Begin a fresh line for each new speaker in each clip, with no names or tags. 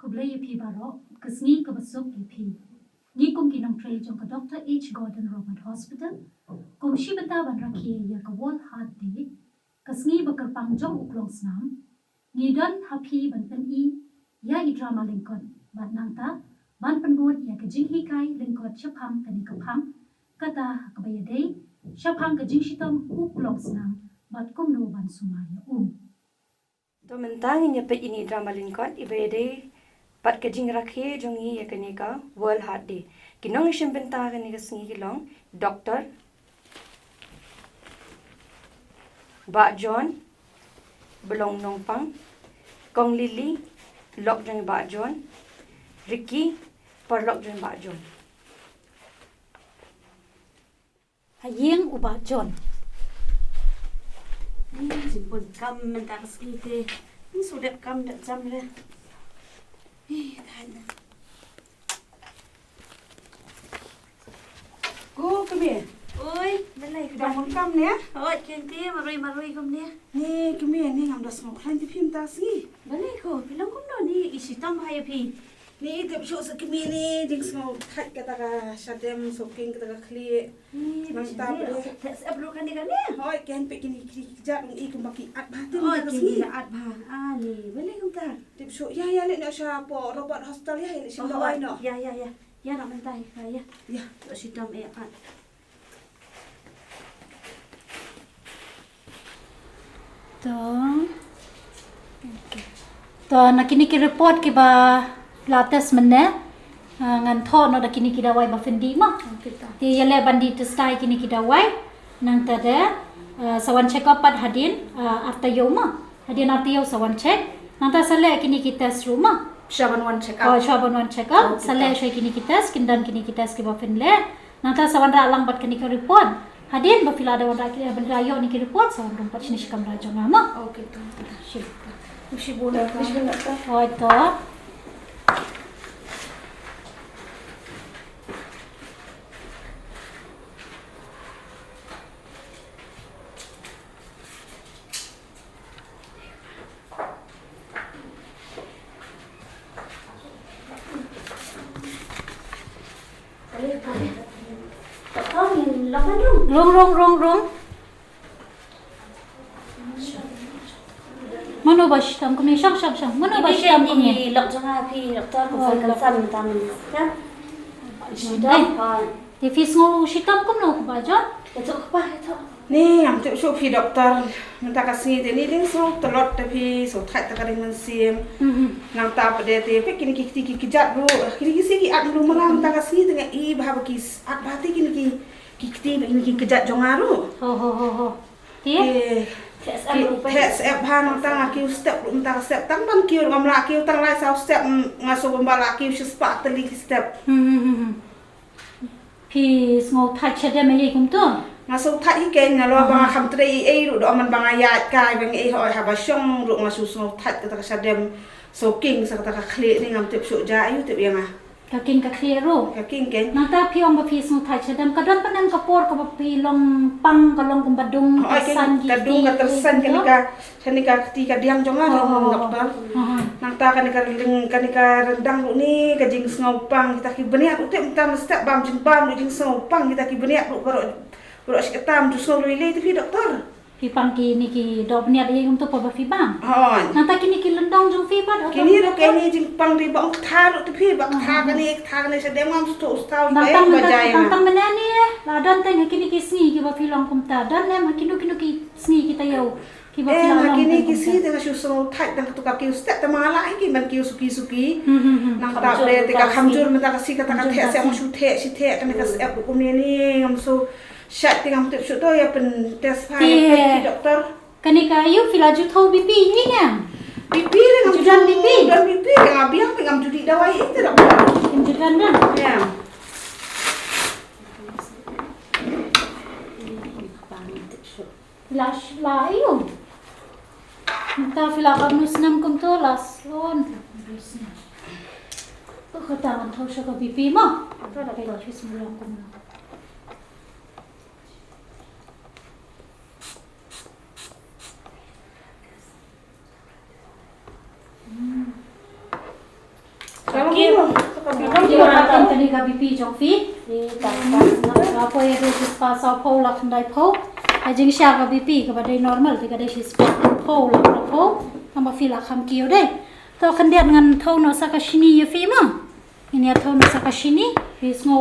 Kublai pi barok, kesni kebesuk pi. Ni kum kinang tray jong ke Dr. H. Gordon Roberts Hospital. Kum SHIMBYNTA ban rakhia ya ke World Heart Day. Kesni bekerpang jong uklong senam. Ni dan happy ban pen i ya i drama lingkot ban nangta ban penbuat ya ke jinghikai lingkot shaphang kani ke phang. Kata kebayadai shaphang ke jingshitom uklong senam bat kum no ban SUMARLIN.
To mentang nya pe ini drama lingkot ibayadai pat ke jing rakhe jongi ya kani ka World Heart Day. Kinong SHIMBYNTA kani ka sngi kilong Dr. Ba John belong nong pang Kong Lily lok jong Ba John Ricky perlok jong Ba John
Hayeng uba John.
Simpun kam minta Skit. Ni sudah kam dak jam dah. Tahan.
Go kami.
Oi, belai
Dah mun kam ni ya?
Oi, Kynthei marui kam ni.
Ni kami ni ngam dah semua kan di film tak sih.
Belai ko, bilang kum no ni isi tam hai pi.
Ni tip show sekami ni jing semua kat kata ka shadem soking kata ka clear. Nang tak boleh.
Sebelum kan dia kan ni.
Hoi kan pe kini kejap ni ikut baki at batin
Oh,
kata
Kynthei
sih.
kat bah. Ah ni, belai kum ta.
Tip show ya lek nak siapa Roberts Hospital ya lek sim dawai no.
Ya. Ya nak mentai ya.
Ya.
Isi tam at.
To nakini ki report ki ba lates menne ngan tho no dakini ki dawai ba fendi ma ti yele bandi to stai kini ki dawai nang tade sawan check up pat hadin arta yoma hadin arta yo sawan check nang ta sale kini ki test room ma
Shaban one check
oh
up
shaban wan check up sale shoy kini ki test kindan kini ki test ki ba fenle nang ta sawan ra lang bat kini ki report hadin ba filada wan ra ki ban rayo ni ki report sawan rum pat sini shikam ra jonga ma
okay to
Ushibuna Oi to. Rong. Mana bash tam kami sham. Mana bash tam kami.
Lok jangan pi, doktor ko kan tam. Ya.
Di fis ngolu shitam kum no bajon.
Itu apa itu?
Ni am tip show pi doktor minta kasih ni ding so telot tapi so thai tak ada mensim. Nang ta pada te pe kini ki kejap dulu. Kini ki siki at dulu malam minta kasih dengan i bah ki at bahati kini ki kejap jongaru.
Ho. Ti.
SF hang tang akiu step rum tang step tang ban kiu ngam la kiu tang lai sau step ngaso bamba kiu spa tali step
Fis ngol thai chede me ye kum tu.
ngaso thai ken ngalo bang kham tri ei ru do man bang ayat kai bang ei hoi ha ba shong ru ngaso so thai kata sadem so king sa kata khle ni ngam tip shu ja ayu tip yang
Kaking ka clear ro.
ka king ken
Nata piong ba fis ngol thai chede kadon panem kapor ka pi long pang ka long kum badung
san kadung ka tersan kanika ketika diang jonga doktor nang ta kanika rendang lu ni ka jing sngaupang kita ki beniak utek minta step bam jing bam jing sngaupang kita ki beniak lu baru seketam tu so lu ile tu doktor
Fi pang ki ni ki do bniat ye kum tu pa ba fi bang.
hon
Nata kini ki lendong jong fi pa do.
kini lu kini jing pang di bang tha lu tu fi bang tha kani sedem ngam tu ustau bae
Nantang
bajai
nantang mana ni la dan teng kini ki sngi ki ba fi long kum ta dan nem kinu ki sngi kita yo ki ba fi long
kini kisi dengan susu thai dan tu kaki step tamala ki man ki suki nang ta bre te ka khamjur mata kasi kata ka the se mo shu the si the kan ka app ku ni ngam so shat tingam tip shu to ya pen test file doktor
kani ka yu fi la ju thau BP ni nya
BP le ngam
Judan BP.
dan BP ngam biang ngam judi dawai itu doktor
kim judan dan
ya
la yu nta fi la ka nus nam kum to las lon ko khata man thau sha ka BP ma to da kai chi smu long kum Dia akan tadi ka BP jong fi.
นี่ตัดตัดนะ
Apa ya tu spa sa po lak ndai po. Ajing sya ka BP ka badai normal ti ka dai spa po lak po. Kama fi lak kham kiu dai. To kan dia dengan thau no sa ka shini ya fi ma. Ini thau no sa ka shini. Fi sngo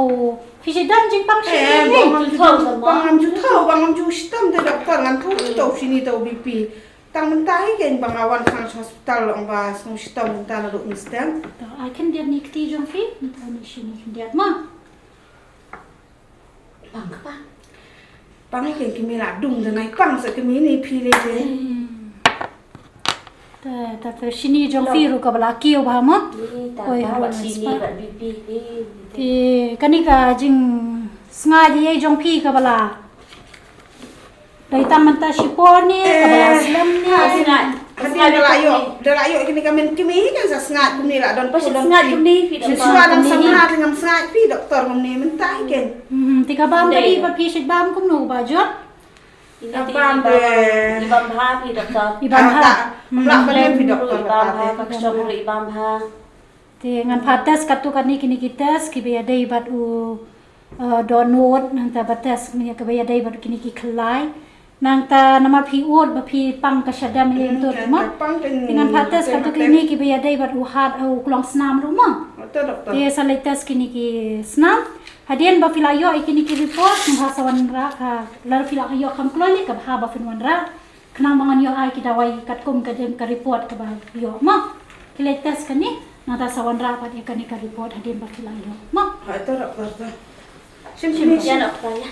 fi dan jing pang shini ni.
Bang ju sistem de doktor ngan thau tau sini tau BP. Tang mentai kan bang awan khang hospital ong ba sngo sistem ta la duk sistem.
To ai kan dia ni kti jong fi. Ni thau ni shini kan dia ma.
Bang apa?
Bang kan kimi la dung de nai pang sa kimi ni pi le de.
Ta shini jong fi ru ka bala kiu ba ma.
นี่ตัดตัดชีนี่แบบบีบีนี่
Thì cái này cả jing sngai di ai jong pi ka bala. Dari taman ta shipor ni ka bala slam ni.
Hadir de la yo kini kamen kimi kan sa sngat kumi la don
Pas sengat ni video
Sesuai dengan sangat dengan sngat pi doktor kumi mentai kan.
Ti ka bam tadi pa pi shit bam kum no ba jot.
ini ibam ha pi doktor
Ibam ha.
Melak balik pi doktor
ibam ha
kata.
pak sobur ibam ha
Ti ngan patas katu kan ni kini kitas ki be dai bat u donot nang ta batas ni ka be dai bat kini ki khlai. Nang ta nama pi ur ba pi pang ka shadam le tu ma. Dengan patas katu kini ki be dai bat u hat au klong snam ru ma.
Betul doktor.
Dia salitas kini ki snam. Hadian ba filayo ikini ki report ng hasawan ra ka lar filayo kam kloli ka ba ba finwan ra. Kenang mangan yo ai ki dawai kat kum ka dem ka report ka ba yo ma. Kiletas kani nata sawan ra pa dia kani ka report hadian ba filayo ma.
Betul doktor.
ya doktor ya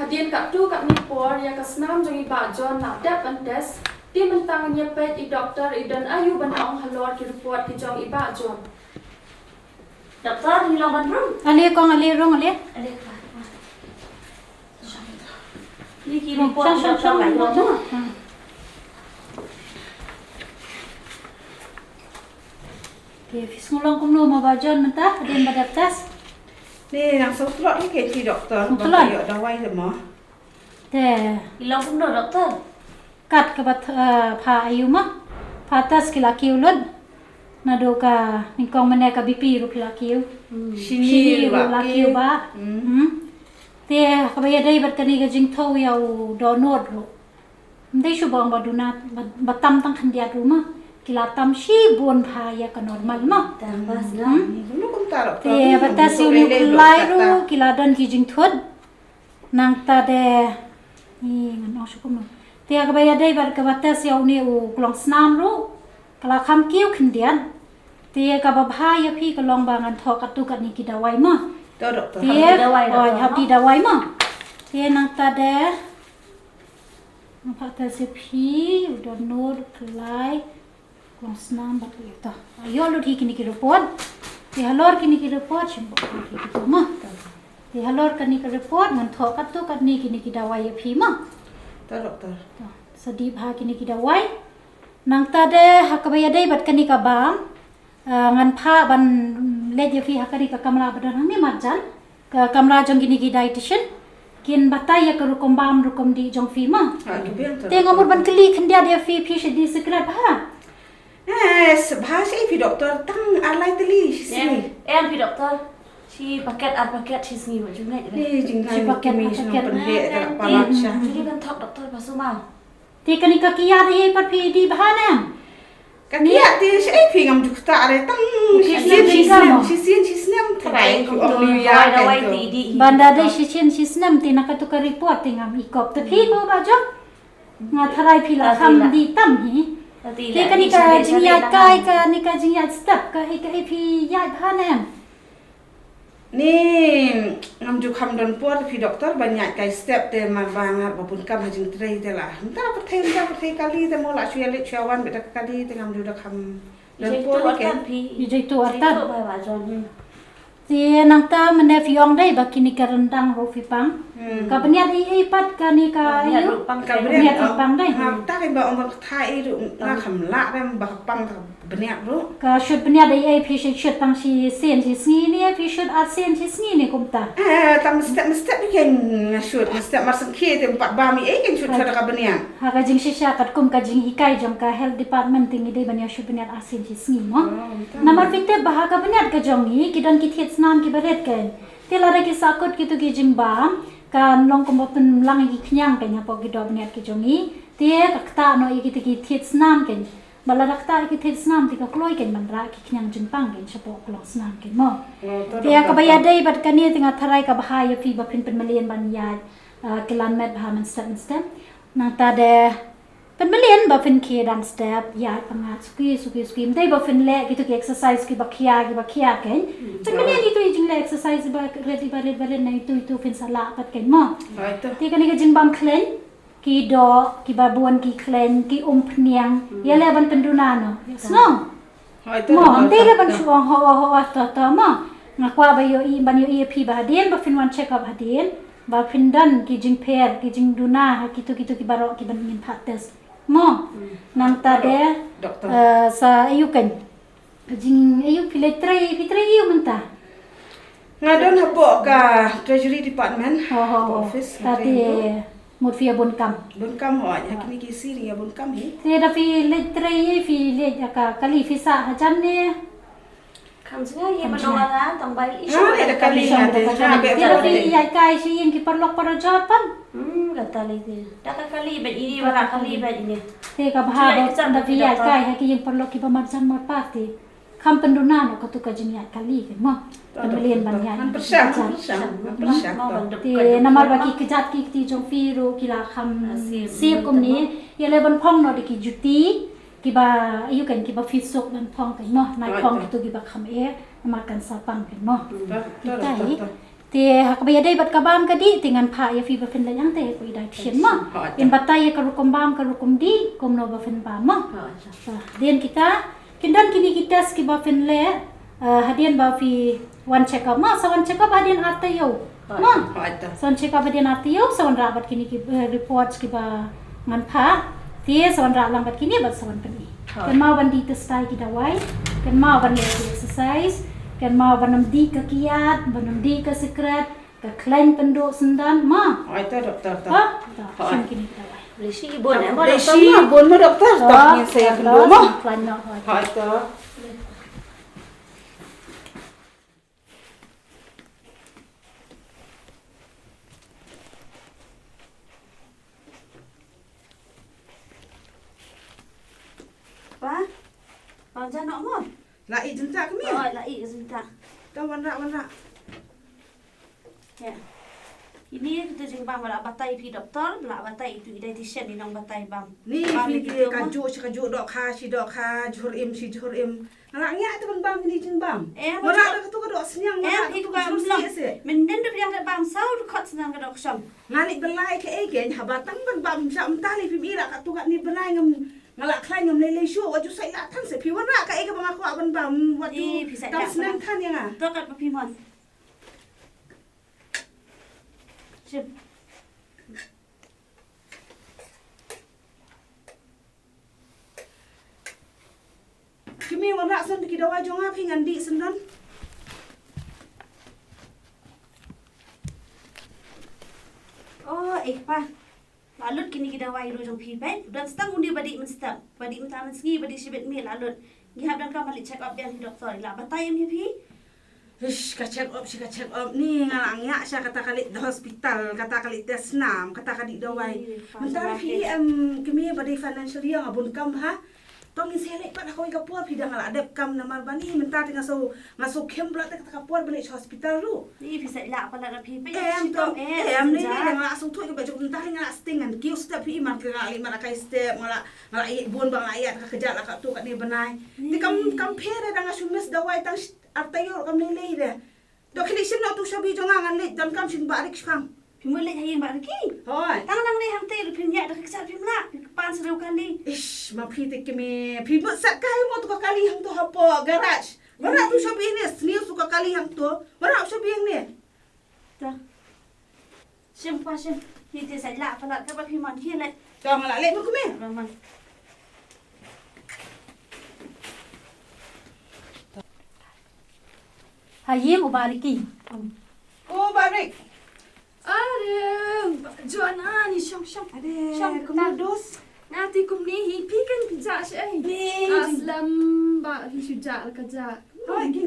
Hadian kat tu kat ni por ya ka snam jong iba jon na dep an test ti mentang nya pet I doktor I dan ayu ban ong halor ki report ki jong iba jon
doktor ni lo ban rum
Ali kong ali rong ali.
ada ni ki report doktor ban rum
Okay, fis ngulong kum no ma ba jon menta hadian ba tes.
Ni yang sotlok ni ke doktor.
Sotlok?
Yo dawai semua.
Te
ilang pun doktor
kat ka ba pha ayu ma. Patas ki la kiu lod. Na do ka ni kong mane ka BP ru ki la kiu. Shini ru la kiu ba. Te ka ba dai bat kani ga jing thau ya u donot ru. Ndai shu bang ba duna ba tam tang khan dia ru ma. Kila tam shi bon pha ya ka normal ma.
tambah
Ni dulu pun tak doktor.
Te batas yu ni kulai ru kila dan ki jing thod. Nang ta de ni ngan shu kum no. Te ka ba dai bat ka batas ya ni u klong snam ru. Kala kham kiu khindian. Te ka ba bha ya phi ka long ba ngan tho ka tu ka ni ki dawai ma.
Betul doktor.
Te oi happy dawai ma. Te nang ta de nampak ta se phi u don no kulai. Klong snam ba tu ta. Ayo lu thi kini ki report. Te halor kini ki report shimbo ki tu ma. Te halor kini ki report ngan tho ka tu ka ni kini ki dawai ya phi ma.
Betul doktor.
Sedih bah kini ki dawai. Nang ta de hakabaya dai bat kani ka bam. Ngan pha ban le je fi hakari ka kamra badan hang ni majan. Ka kamra jong kini ki dietitian. Kin batai ya ka rukom bam rukom di jong fi ma.
Ha kebian tu.
Te ngomor ban keli khandia dia fi di secret ha.
Bahasa pi doktor tang alai teli sini.
em pi doktor si paket si sngi macam ni
Ni jingkai kimi semua pendek tak kepala syah.
jadi kan tok doktor pasu mau
Te kani ka kiya de par fi di bahana.
Kakia ti saya pi ngam jukta are tang sisien terai ku Olivia
dawai
kan tu.
di
Banda de shishin shisnam ti nakatuka report tingam ikop te phi bo ba jo. Nga tharai phi la kham di tam hi. Te kani ka jingyat kai ka ni ka jingyat step ka phi yat bhanam.
Ni ngam juk ham don puat pi doktor banyak kai step te ma bangat bapun kam hajing trai te lah. Entah perthai kali te mola syuali syawan bedak kali te ngam juk ham don
jadi tu
puat
akan
kan.
pi
Jadi tu
jadi
artan.
tu bawa jon
Te nang ta mene fiong dai ba kini ka rendang ro fi pang. Ka beniat ai pat ka ni ka
ya
ayu.
pang
Ka
Beniat fi pang dai.
ha ta kai ba ong thai ru na kham la ba ba pang Beniak bro.
Ka shoot benya dai ai patient shoot tang si sen si sngi ni patient at sen si sngi ni kumta.
Tam mesti bikin shoot mesti masuk kiri tempat bami kan shoot ka beniak.
Ha ka jing shisha kat kum ka jing ikai jam ka health department tingi dai banya shoot benya at sen si sngi mo. Namar pite bah ka benya ka jongi kidan ki thet snam ki baret kan. Tela ki sakut ki tu ki jing bam kan long komboten lang ki knyang kan apa ki do benya ki jongi. Tie ka ta no ki thet snam kan. Balarakta ki thet snam ti ka kloi ken mandra ki knyang jingpang ken chapo klong snam ken mo dia ka baya dai bat kani tinga tharai ka bahaya fi ba pin melian ban ya kilan met ba man step nang ta de pen melian ba pin ki dan step ya pangat suki dai ba pin le ki tu ki exercise ki ba khiah ken pen melian itu jing le exercise ba ready ba nai tu pin sala pat ken mo ti kani ka jingbam klen ki do ki babuan ki klen ki pniang ya le ban pendunano no mo te le ban suang ho ta ma ngakwa ba yo I ban yo EP ba hadien ba fin wan check up hadien ba fin dan ki jing per ki jing duna ki tu ki baro ki ban ngin pates mo nang ta de sa ayu kan jing ayu filetrai yu menta
Ngadon hapo ka Treasury Department office
tadi một phía bốn cầm
hỏi kini kisi ring ya bon kam hi
thế là phi lệ trai phi lệ cả kali phi sa ha chăm nè
Kam sngi ba no ala tambal
ada kali ada
thế là phi ya kai si yang ki perlok para japan
kata lagi dah kali ba ini wala kali ba ini
thế ka bahaba da phi ya kai ha ki yang perlok ki pamarjan mar pati kham pendunano ka tu ka jing ya kali ke mo pembelian banyak
persiap
te namar baki kejat ki ti jong firu kila kham siap kom ni ya le ban phong no de ki juti ki ba ayu kan ki ba fisuk ban phong kan no nai phong ki tu ki ba kham namar kan sapang kan no tai te hak ba dai bat kabam ka di tingan pha ya fi ba fen la yang te ko ida thien ma in batai ka rukom bam ka rukom di kom no ba fen ba ma den kita kindan kini kita ski ba fen le hadian ba fi one check up ma sawan check up hadian artayo ma sawan check up hadian artayo sawan rabat kini ki reports ki ba ngan pha tie sawan ra lambat kini ba sawan pani kan mau ban di testai ki dawai kan mau ban le exercise kan mau ban di ka kiat ban di ka secret ka klein penduk sendan ma
itu dokter
ha kan kini ki dawai
Lesi bon
mo dokter tak ni saya kedua mo
klein no
itu
Ba? Bang janok mo?
Lai jenta kami.
Oh, lai jenta.
Tahu warna.
Ya. Ini kita jing bang wala batai pi doktor, wala batai itu dietitian ni nong batai bang.
Ni pi kaju dok kha si dok kha jur im. Ngalangnya tu bang ni jing bang. Wala ada tu dok senyang wala.
Itu kan belum. Menden tu yang bang sau tu kot senang ke dok syam.
Ngalik belai ke egen habatang bang sam tali pi mira ka tu ni belai ngam ngalak klai ngam lele shu waju sai la tan se pi wana ka ega bang aku aban bang waju tam senang kan yang ah.
Tu kat pi mon. Sip.
Kimi wana sen ki dawa jonga pi ngandi sendon.
Oh, pa. Lalut kini kita wai rojong pi pen dan setang undi badi menstab. Badi mentaman sngi badi sibet mi lalut. Gihab dan kamali check up yang doktor la batay mi pi.
Ish, ka check up ni ngalangnya siya kata kali di hospital, kata kali tes nam, kata kali dawai. Mentang pi kimi badi financial yang abun kam ha. Tong selek pat ako ikapor pi dah ngalak kam namar bani mentang ngaso kem pula tak kapor balik hospital lu.
Ni bisa la pala pi pe.
Ni ngalak so tu ke baju mentang ngalak stingan kiu step pi man ke kali man kai step ngalak bon bang ayat ka kejak la ka tu kat ni benai. Ni kam pere dah ngasumes dawai tang artayo kam lele ide. Dok kini sim nak tu sabi jongan le dan kam sin barik phang.
Pi mulai hayin ba ki.
Hoi.
Tang nang ni ham te pi nya dak kesal pi mla. Pan seru kali.
Ish, mapi te kimi. Pi sak kai mo tu kali hang tu hapo garage. Wala tu sabi ni sni suka kali hang tu. Wala sabi yang ni.
Ta. Sim pa sim. Ni te sai la pala ka ba pi man ki le.
Kau ngalak le mo kimi.
Raman.
hayeng ubariki.
Oh, barik.
Aduh, Joanna ni syong.
Ade, kumados.
Ngati kum ni hipi kan kerja syai. Aslam ba hi syuja kerja.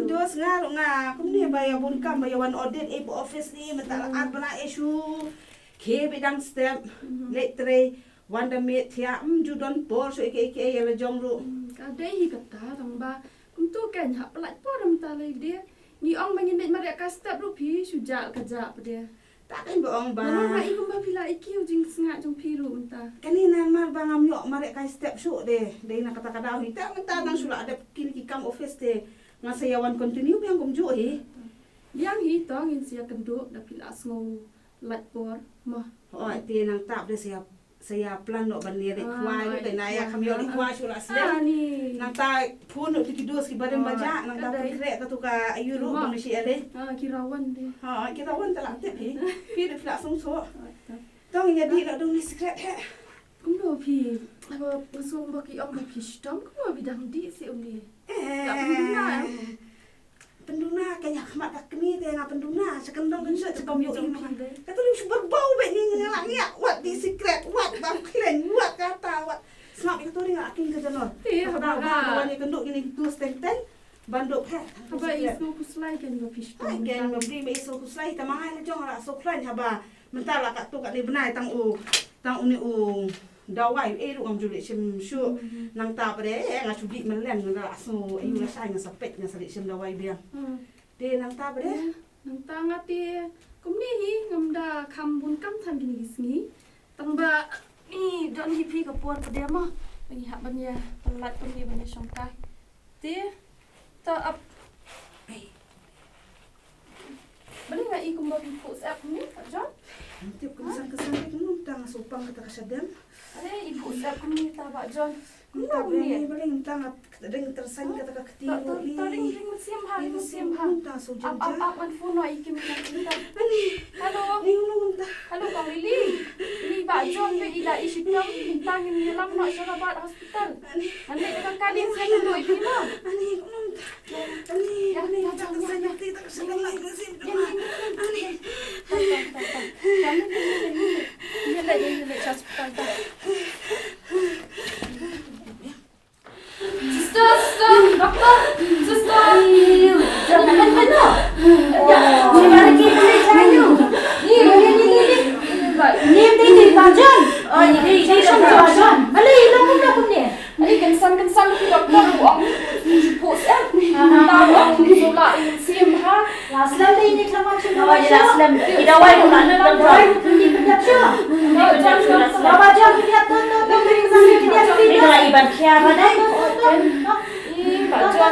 Dos ngal nga kumni baya bunkam baya wan audit office ni mentalaat bana issue ke bidang step letre wanda met ya judon por so ike ya la jongru
Kadai hi kata tang ba kum tu kan hak pelat por ram ta lai dia. Ni ong bangin net maria ka step rupi syuja kerja dia.
takkan boong ba
Mama hai kum ba pila iki jing sengat jong piru menta.
kanina mar bangam yo marek kai step so de na kata kada hita menta nang sula ada kini kam office de ngasayawan continue yang kum jo
Yang hi tong in sia kenduk da pila sngo lat por mah.
oh te nang tap de saya plan no ban ni de kwai de na ya kam yo ni kwai sula slem
Ni.
nang ta phun no tikidos ki bare maja nang ta kre ka tu ka ayuru bang si ale
Kirawan dia.
ha kita wan ta lang te pi de fla sung so tong ya di la dong ni secret he
Kumno pi apa pasong baki ong baki stom kumno bidang di si umi.
penduna kaya khamat dak ni te nga penduna sekendong kan so cekom yo ini kata lu berbau be ni ngalang ya what di secret what bang klen what kata what snap itu ring akin ke janor wan ni kenduk ini tu stenten banduk he
Apa isu kuslai kan baki stom.
gen memberi be iso kuslai tamangai le jong ra so klan haba mentala kat tu kat ni benai tang uni dawai ru am julit sim syu nang ta pare nga sugi melen nga so ayu la sai nga sapet nga sali sim dawai biang de nang ta pare
Nang tangati kumni hi ngamda kambun kam tan gini gisngi. Tangba ni don hi pi kapuan pada mah. Bagi hak banya pelat kumni banya syongkai. Ti ta up. Bani nga i kumba pi pus app ni John.
tiap kesan ni tang sopang kata kasadam
Ada ibu siap kumni ta Pak John.
ta ni paling tang ring tersan kata ka keti
Ta ring musim ha.
ta so jam
Up man phone ai kim na kita.
ani
Halo.
ni ulung ta
Halo Kang Lili. Ini Pak John ke ila isidam bintang ni lam nak Roberts Hospital. Nanti dengan kalian saya dulu ini mah.
ani ulung ta ani tak tersan ti tak sedang lagi mesin ani
Ini lagi hospital ta. Sister, doktor, sister.
Jangan benar. Ya, gimana kita jayu? Ni. Ni bajan. Oh, ini bajan. Balik hilang pun ni.
Ini kensan ki doktor uang. Pus tahu sola sim ha.
Laslam ni kelama cuma.
Oh, ya laslam. Tidak wai pun ada doktor.
Ni penjat siapa? Bajan kita tu beri sampai kita
Ini kalau iban khiah pada.
Bajan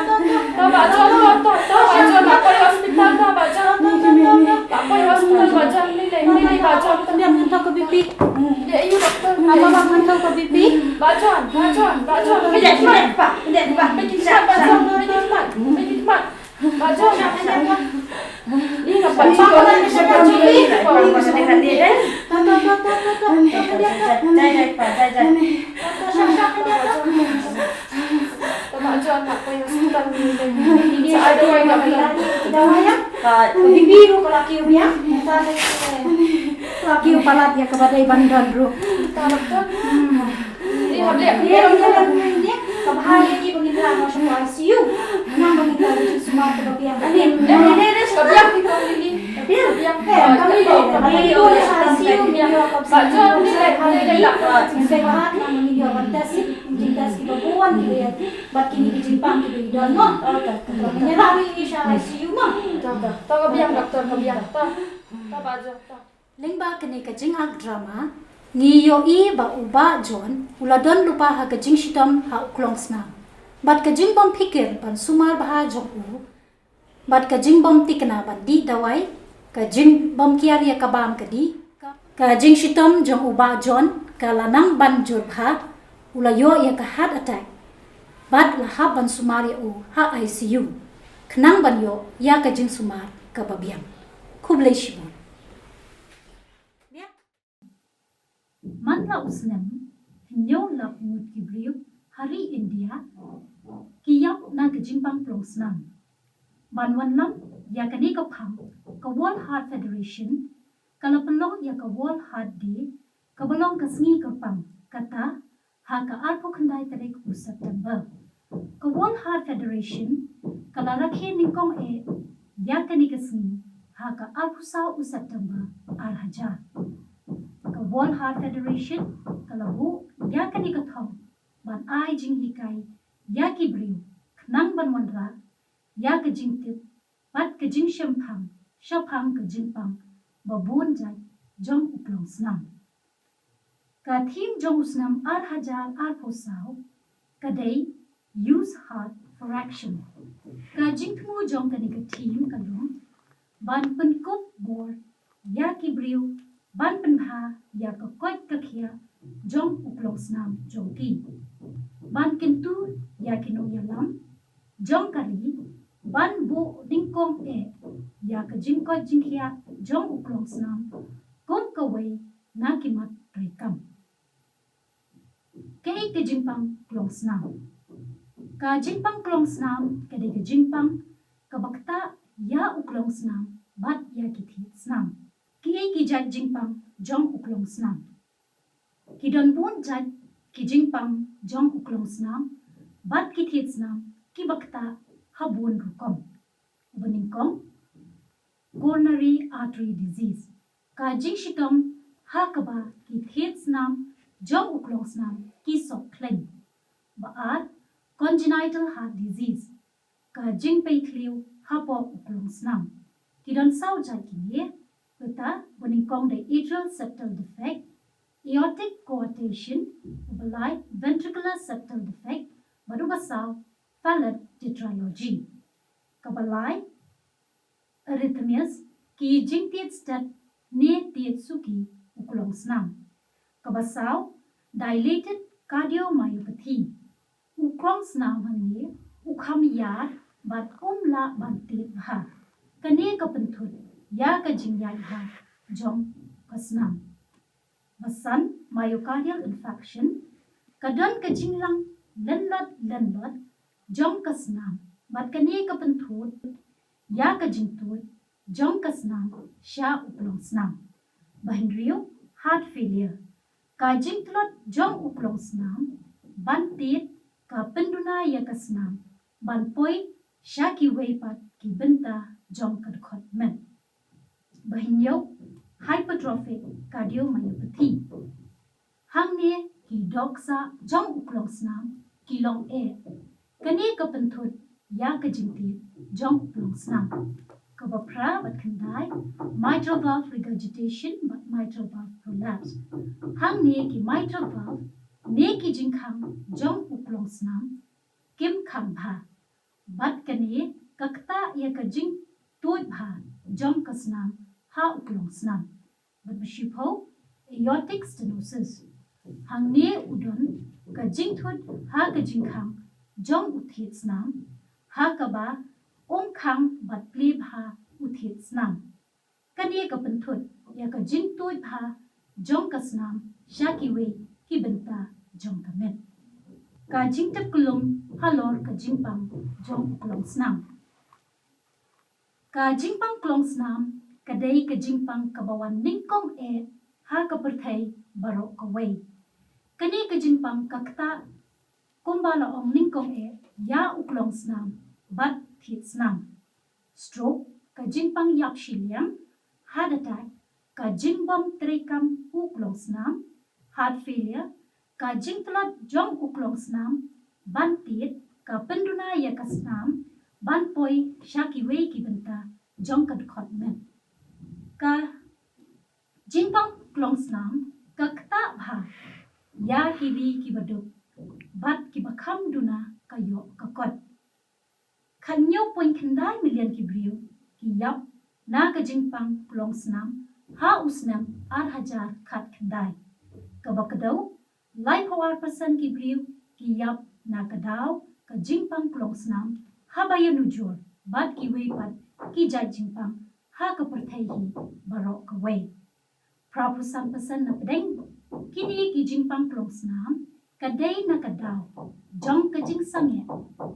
nak pergi hospital dah bajan. Tak pergi hospital bajan ni bajan.
Dia mentau ke pipi.
Ya, you doktor.
Apa mentau ke pipi?
Bajan.
Tidak cepat.
Pergi bajan. Bajan. Ini nak pergi
Apa ni saya pipi?
Orang masih dekat dia kan?
Bajan nak pergi hospital ni. Ada orang nak bilang.
Dawaya? Pipi ru kalau kiu ya. Laki kepala dia kepada bandan ru.
Doktor. Dia
Dia dia kabahaya ni bangita masuk ICU. Nang bangita di semua kebagian.
Ini sekarang kita ini.
Yang kami di ICU dia
Bajan ni lek.
Sehat nang video fantastik jintas kita buan gitu ya. Bat kini di Jepang gitu dan no. Menyerah ini ICU mah.
Tahu biang doktor biang. Tahu bajan.
Lengba kene kajing ag drama ngiyo I ba uba John uladon lupa ha kajing shitam ha uklong sna bat kajing bom pikir ban sumal baha joku bat kajing bom tikna ban di dawai kajing bom kiaria kabam kadi kajing shitam jong uba John kalanang ban jurha ulayo ya ka heart attack bat lahab ban sumar ya u ha ICU kenang ban yo ya kajing sumar kababiang kublai shibon Manla usnem, hinyo la umut kibriu, hari India, kiyap na kejimpang plong snam. Ban wanlam, ya kani ka phang ka World Heart Federation kala pelong ya ka World Heart Day ka belong ka sngi ka pang kata ha ka arpo khandai tarik u September ka World Heart Federation kala rakhe ningkong ya kani ka sngi ha ka arpo sa u September ar hajar ka World Heart Federation kala bu ya kani ka thong ban ai jing hi kai ya ki briu nang ban wanra ya ka jing tip pat ka jing shaphang ka jing pang babun jai jong uplong snam ka thim jong usnam ar hajar ar posau ka dei use heart for action ka jing thu jong ka ni ka thim ka long ban pen kop bor ya ki briu ban pen ha ya ka koit ka khiah jong uplong snam jong ki ban kintu ya kino yalam jong kari ban bu dingkong ya ka jingko jingkhia jong uklong snam kom ka wei na kimat rekam kei ka jingpang klong snam ka jingpang klong snam ka de ka jingpang ka bakta ya uklong snam bat ya ki thi snam kei ki jat jingpang jong uklong snam ki don bun jat ki jingpang jong uklong snam bat ki thi snam ki bakta habun rukom beningkong coronary artery disease ka jing shikam ha kaba ki thet snam jong uklong snam ki sok kleng baat congenital heart disease ka jing pei thliu ha po uklong snam ki don sau ja ki ye kata beningkong the atrial septal defect aortic coarctation balai ventricular septal defect baru basau Fallet tetralogy. Kabalai arrhythmias ki jing tiet stat ne tiet suki uklong snam. Kabasau dilated cardiomyopathy. Uklong snam hanne ukham yar bat la ban tiet ha. Kane kapenthut ya ka jing yai ha jong kasnam. Basan myocardial infarction kadon ka jinglang lenlot jong kasnam bat kane ka penthut ya ka jingtut jong kasnam sha uklong snam bahinriu heart failure ka jingtlot jong uklong snam ban tit ka penduna ya kasnam ban poi sha ki weipat ki bynta jong kad khot men bahinyo hypertrophic cardiomyopathy hangne ki doksa jong uklong snam ki long kani ka penthut ya ka jingti jong uklong snam ka bapra bat khandai mitral valve regurgitation but mitral valve prolapse hang ne ki mitral valve ne ki jingkhang jong uklong snam kim khang bha bat kani kakta ya ka jing toy bha jong ka snam ha uklong snam bat bishipho aortic stenosis hang ne udon ka jingthut ha ka jingkhang jong uthit snam ha kaba khang bat ple bha uthit snam kani ka penthut ya ka jing toy bha jong ka snam sha ki we ki bynta jong ka met ka jing tap kulung halor ka jing pang jong uklong snam ka jing pang klong snam ka dei ka jing pang ka bawan ningkong ha ka perthai barok ka we kani ka jing pang kakta kumbala ong ningkong ya uklong snam bat thit snam stroke ka jingpang yak shiliang heart attack ka jingbom trekam uklong snam heart failure ka jingtlat jong uklong snam ban tit ka penduna ya ka snam ban poi shaki wei ki bynta jong kad khot men ka jingpang klong snam ka kta bha ya ki vi ki baduk bat ki bakham duna kayo kakot khanyo point khandai million ki briu ki yap na ka jingpang klong snam ha usnam ar hajar khat khandai ka bakadau lai phawar person ki briu ki yap na ka daw ka jingpang klong snam ha bayanu jor bat ki wei pat ki jai jingpang ha ka parthai hi barok ka wei prapusan person na pedeng kini ki jingpang klong snam kadai na kadaw jong ka jing sange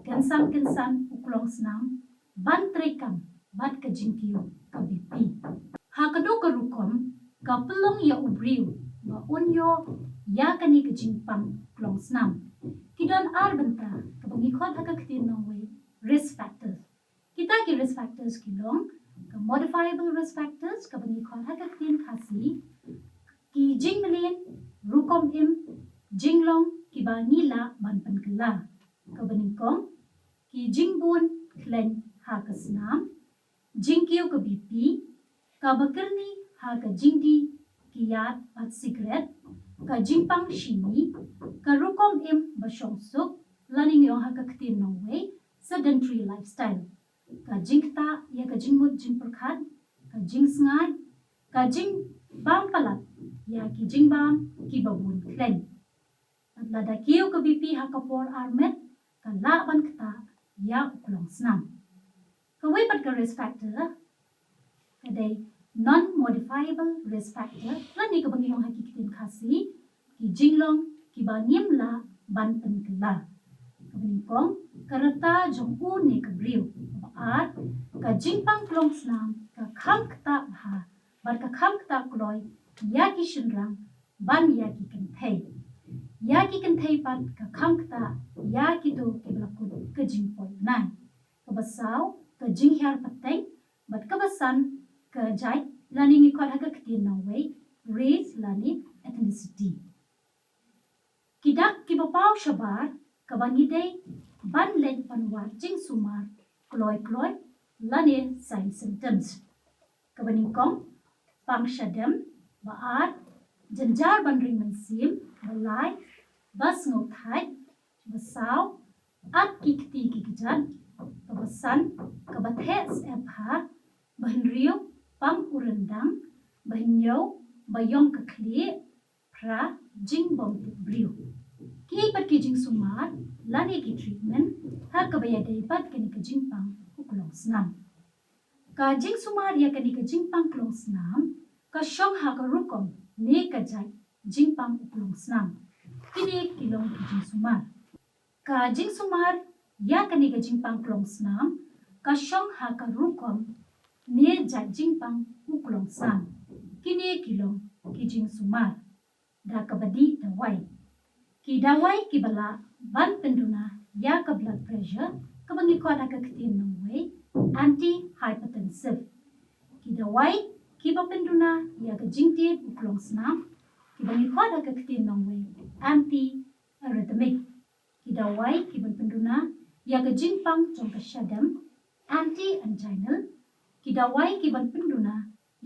kensan uklong snam ban trekam bat ka jingkiu ka BP. Ha kado ka rukom ka pelong ya ubriu ba onyo ya kani ka jingpang klong snam. Kidon bynta ka bangikot ha ka ktin nongwe risk factors. Kita ki risk factors kilong ka modifiable risk factors ka bangikot ha ka ktin khasi ki jingmelin rukom im jinglong ki ba nila ban pankala ka baningkong ki jingbun klen ha ka snam jingkiu ka BP ka bakerni ha ka jingdi kiyat at sigret ka jingpang shini ka rukom im basyong suk laning yong ha ka ktin nongwe sedentary lifestyle ka jingta ya ka jingmut jingperkhat ka jingsngai ka jing bam palat ya ki jingbam ki babun klen at lada kiu ka BP ha ka por armet ka laban kta ya uklong snam ka wepat ka risk factor kadai non-modifiable risk factor lani ka bangiyong hakikitin kasi ki jinglong ki ba nimla ban penkela ka bangikong karata jong ne ka briu baat ka jingpang klong snam ka kham kta ha bar ka kham kta kloy ya ki shinrang ban ya ki kynthei pat ka kham kta ya ki do ki blakut ka jingpoi nai ka basaw ka jinghyar pateng bat ka basan ka jai lani ngi khot ha ka ktin na way race lani ethnicity kidak ki bapaw shabar ka banidei ban len panwat jing sumar kloy lani sign symptoms ka baningkong pang shadem baat janjar bandring mansim balai bas ngothai basaw at kikti kikijan ka basan ka bathes epha bahinriyo pang urendang bahinyo bayong kakli pra jing bom briu ki pat ki jing sumar lani ki treatment ha ka bayadai pat kani ka jing pang uklong snam ka jing sumar ya kani ka jing pang klong snam ka shong ha ka rukom ne ka jai jing pang uklong snam kini kilong ki jing sumar ka jing sumar ya kani ka jing pang klong snam ka shong ha ka rukom ne jai jing pang uklong snam kini kilong ki jing sumar da ka badi dawai ki dawai ki bala ban penduna ya ka blood pressure ka bangi ko da ka ktin nongwe anti hypertensive ki dawai ki ba penduna ya ka jingti uklong snam ki bangi ko da ka ktin nongwe anti arrhythmic ki dawai ki ban penduna ya ka jingpang jong ka shadam anti anginal ki dawai ki ban penduna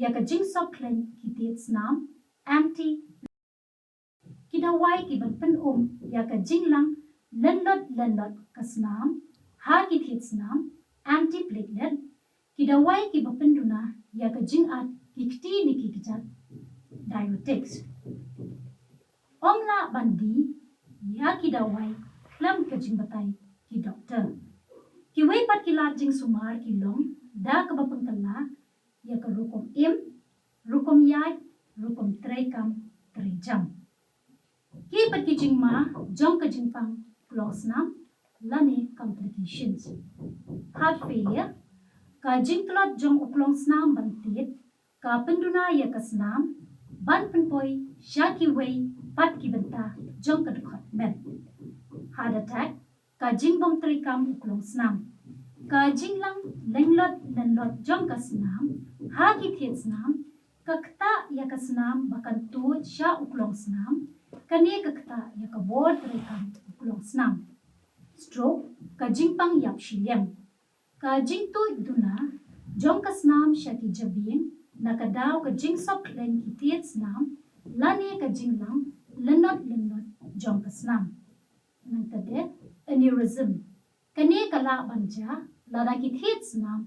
ya ka jingsok klen ki tit snam anti ki dawai ki ban pen ya ka jinglang lenlot ka snam ha ki tit snam anti platelet ki dawai ki ban penduna ya ka jingat ki kti ni ki kijat diuretics omla bandi ya ki dawai klam ka jingbatai ki doktor ki wei pat ki lat jing sumar ki long da ka bapang tala ya ka rukom im rukom yai rukom trekam trejam ki pat ki jing ma jong ka jing pang klong snam lani complications heart failure ka jing tlot jong uklong snam bantit ka penduna ya ka snam ban penpoi shaki wei pat ki bynta jong ka dkhot met heart attack ka jing bom trikam uklong snam ka jinglang lenlot jong ka snam ha ki thiet snam ka kta ya ka snam bakan tu sha uklong snam kane ka kta ya ka bor trikam uklong snam stroke ka jingpang yap shiliam ka jing tu duna jong ka snam sha ki jabing na ka daw ka jing sok len ki thiet snam lani ka jinglang lenlot jong ka snam nang tade aneurysm kane kala banja lada ki thiet snam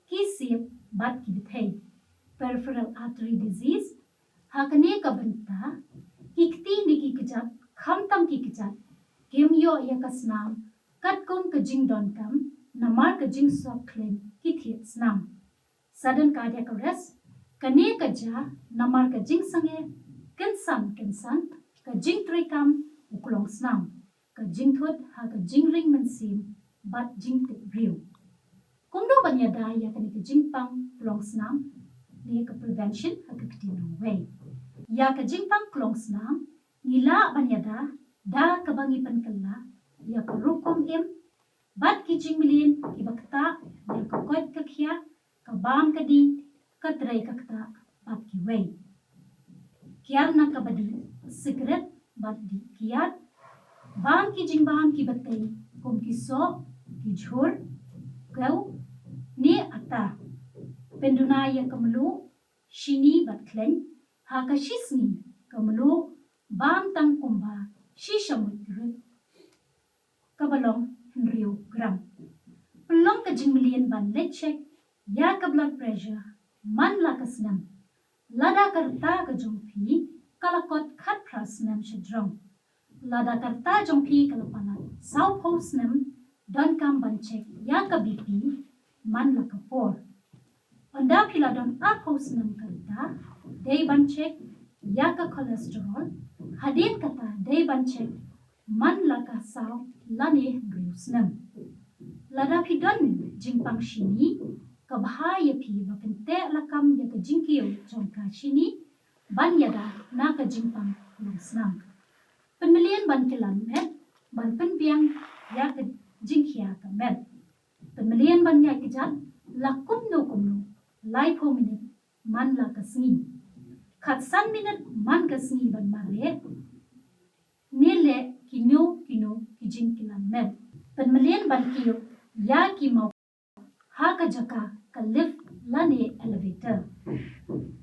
ki sip bat ki bithei peripheral artery disease ha kane ka banta ki kti ni ki kijat khamtam ki kijat kemyo ya ka snam kat kon ka jing don kam namar ka jing sok klen ki thiet snam sudden cardiac arrest kane ka ja namar ka jing sange kensan ka jing trikam uklong snam ka jing thut ha ka jing ring mansim bat jing te riu kumdo banyada ya kan ke jingpang klong snam ni ke prevention ha ke no way ya ke jingpang klong snam nila banyada da ke bangi pan kala ya ke rukum im bat ki jingmilin ki bakta ya ke koit ke khiah ke bam ke di ke trai ke kta bat ki way kiar na ke badi secret bat di kiat bam ki jingbam ki batai kum ki so ki jhur kau ni ata penduna ya kemelu shini bat kleng ha ka shisni kemelu bam tang kumba shishamut rut kabalong henrio gram pelong ka jingmilian ban lecek ya ka blood pressure man la ka snam lada karta ka jongpi kalakot khat prasnam shadrong lada karta jongpi kalapana sau posnam don kam ban cek ya ka BP man la ka por anda pila don a posnam karta day ban cek ya ka cholesterol hadin kata day ban cek man la ka sau lane riusnam lada pi don jingpang shini ka bahaya pi bakente lakam ya ka jingkiyo jongka shini ban yada na ka jingpang lusnam penmelian ban kilan met ban penbiang ya ka jingkiya ka met penmelian ban ya kejat lakum no kumno lai po minute man la ka sngi khat san minute man ka sngi ban mare nile kino ki jingkilan met penmelian ban kiyo ya ki mau ha ka jaka ka lift lane elevator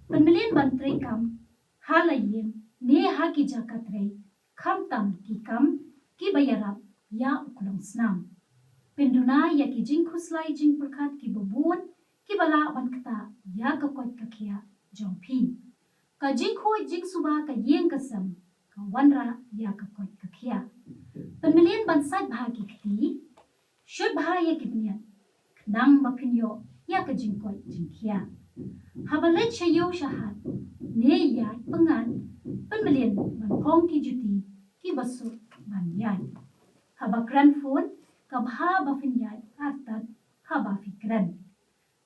penmelian ban trei kam ha la yem ne ha ki jaka trei kam tam ki kam ki bayarap ya uklong snam penduna ya ki jing khuslai jing perkhat ki bobun ki bala ban kata ya ka koit ka khiah jongpi ka jing khoi jing suba ka yeng ka sam ka wanra ya ka koit ka khiah penmelian ban sat bha ki khti shud bha ya ki bniat nang bapinyo ya ka jing koit jing khiah habalet shayo shahat ne ya pengan penmelian ban khong ki juti ki basu ban yai haba kran phone ka bha bafin yai atat haba fikran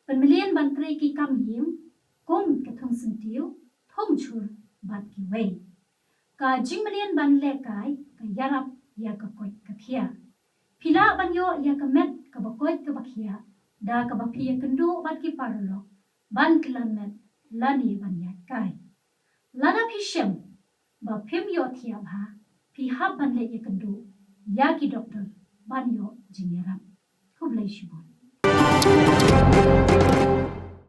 penmelian ban tre ki kam yim kum ka thong sentiu thong chur bat ki wei ka jingmelian ban le kai ka yarap ya ka koit ka khiah pila ban yo ya ka met ka ba koit ka ba khiah da ka ba phi kendu bat ki parlo ban kilan met lani ban ya kai lana phi shem ba phim yo thia bha phi hab ban le ya kendu ya ki doctor ban yo jingeram khublai shibon